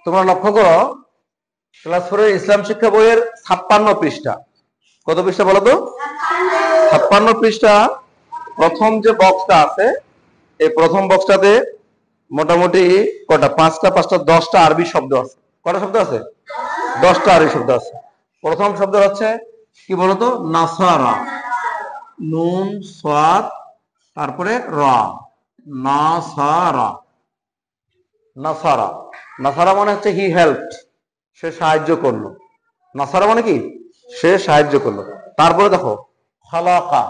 তোমরা লক্ষ্য করো ক্লাস 4 এর ইসলাম শিক্ষা বইয়ের 56 পৃষ্ঠা। কত পৃষ্ঠা বলো তো? 56 পৃষ্ঠা। প্রথম যে বক্সটা আছে, এই প্রথম বক্সটাতে মোটামুটি কটা, 5টা 10টা আরবি শব্দ আছে। কটা শব্দ আছে? 10টা আরবি শব্দ আছে। প্রথম শব্দ হচ্ছে কি বলতো? নাসারা। নুন সাদ তারপরে রা। নাসারা। নাসারা। নাসারা মানে হচ্ছে হি হেল্পড, সে সাহায্য করলো। নাসারা মানে কি? সে সাহায্য করলো। তারপরে দেখো খালাকা।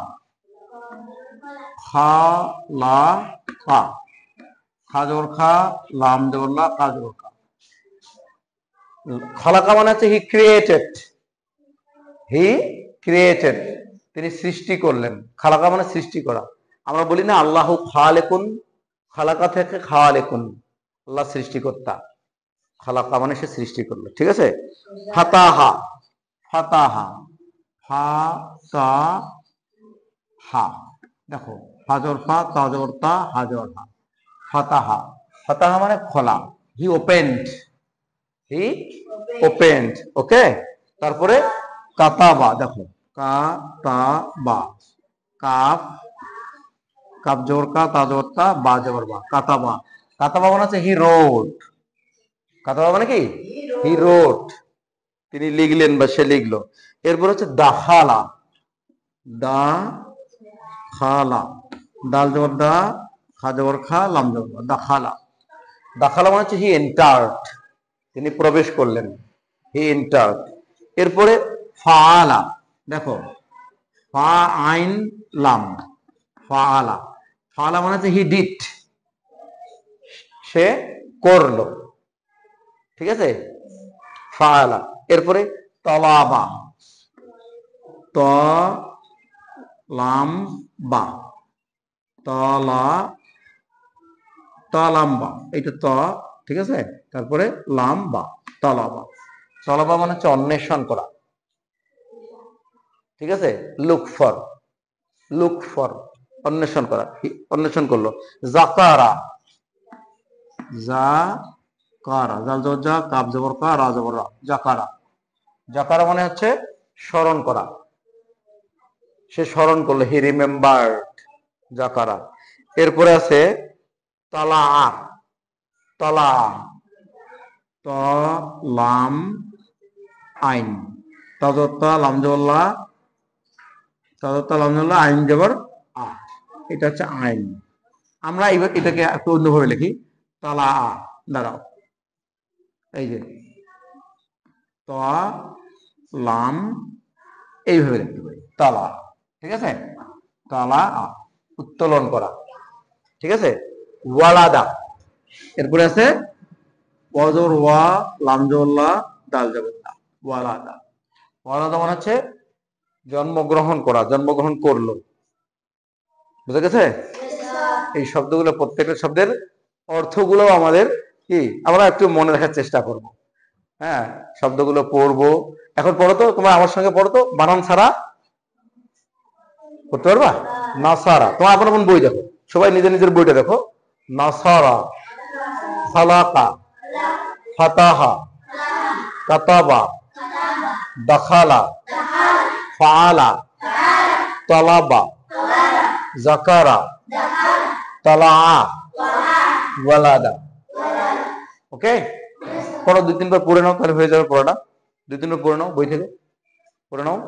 খালাকা। খাজর খা, লাম দেবল্লা, কাজর খা। খালাকা মানে হচ্ছে হি ক্রিয়েটেড। হি ক্রিয়েটেড, তিনি সৃষ্টি করলেন। খালাকা মানে সৃষ্টি করা। আমরা বলি না আল্লাহু খালিকুন, খালাকা থেকে খালিকুন, আল্লাহ সৃষ্টিকর্তা। খালাকা মানে সে সৃষ্টি করলো, ঠিক আছে? ফাতাহা। ফাতাহা। ফাতাহা। দেখো ফাজর ফা, তাজর তা, হাজর হা। ফাতাহা। ফাতাহা মানে খোলা। He opened. He opened. Okay. তারপরে কাতাবা। দেখো কাতাবা। কাফ, কাপ জবর কা, তা জবর তা, বা জবর বা। কাতাবা। কাতাবা মানে হচ্ছে হি রোড। কাতাবা মানে কি? হি রোড, তিনি লিখলেন বা সে লিখলো। এরপর হচ্ছে দাখালা। দা খালা। দাল জবর দা, খা জবর খা, লাম জবর লা, দাখালা। দাখালা মানে হচ্ছে হি এন্টার্ড, তিনি প্রবেশ করলেন। He entered. এরপরে ফাআলা। দেখো ফা আইন লাম। ফাআলা। ফাআলা মানে হচ্ছে হি ডিড, সে করলো, ঠিক আছে? ফাআলা। এরপরে তলাবা। ত লাম বা। তলা, তলাম্বা, এইটা ত, ঠিক আছে? তারপরে লাম বা, তলাবা। তলাবা মানে হচ্ছে অন্বেষণ করা, ঠিক আছে? Look for. লুক ফর, অন্বেষণ করা, অন্বেষণ করলো। জাকারা। জাকারা। জাল জবর জা, কাব জবর কা, রা জবর রা। জাকারা। জাকারা মানে হচ্ছে স্মরণ করা, সে স্মরণ করলো। He remembered. জাকারা। এরপরে আছে তালা। তালা। ত লাম আইন। তাজত্তা লাম জবল্লা, তাজত্তা লাম জবল্লা, আইন জবর আ। এটা হচ্ছে আইন। আমরা এটাকে একটু অন্যভাবে লিখি। তালা আ। দাঁড়াও, এই যে ত লাম, এইভাবে লিখতে পারি তালা, ঠিক আছে? তালা আ, উত্তোলন করা, ঠিক আছে? ওয়ালাদা। এরপরে আছে ওয়াজর ওয়া, লাম জবল্লা, দাল জবর দা। ওয়ালাদা। ওয়ালাদা মানে হচ্ছে জন্মগ্রহণ করা, জন্মগ্রহণ করলো। বুঝা গেছে? এই শব্দগুলো, প্রত্যেকটা শব্দের অর্থগুলো আমাদের কি আমরা একটু মনে রাখার চেষ্টা করব। হ্যাঁ, শব্দগুলো পড়বো। এখন পড়ো তো, তোমরা আমার সঙ্গে পড়ো তো, বানান ছাড়া করতে পারবা? নাসারা। তোমার আপন আপন বই দেখো, সবাই নিজের নিজের বইটা দেখো। নাসারা, খালাকা, ফাতাহা, কাতাবা, দাখালা, ফাআলা, তালাবা, জাকারা, তালাআ, ওয়ালাদা। ওকে, পড়ো, 2-3 বার পড়ে নাও, তাহলে হয়ে যাবে পড়াটা। 2-3 বার পড়ে নাও বই থেকে, পড়ে নাও।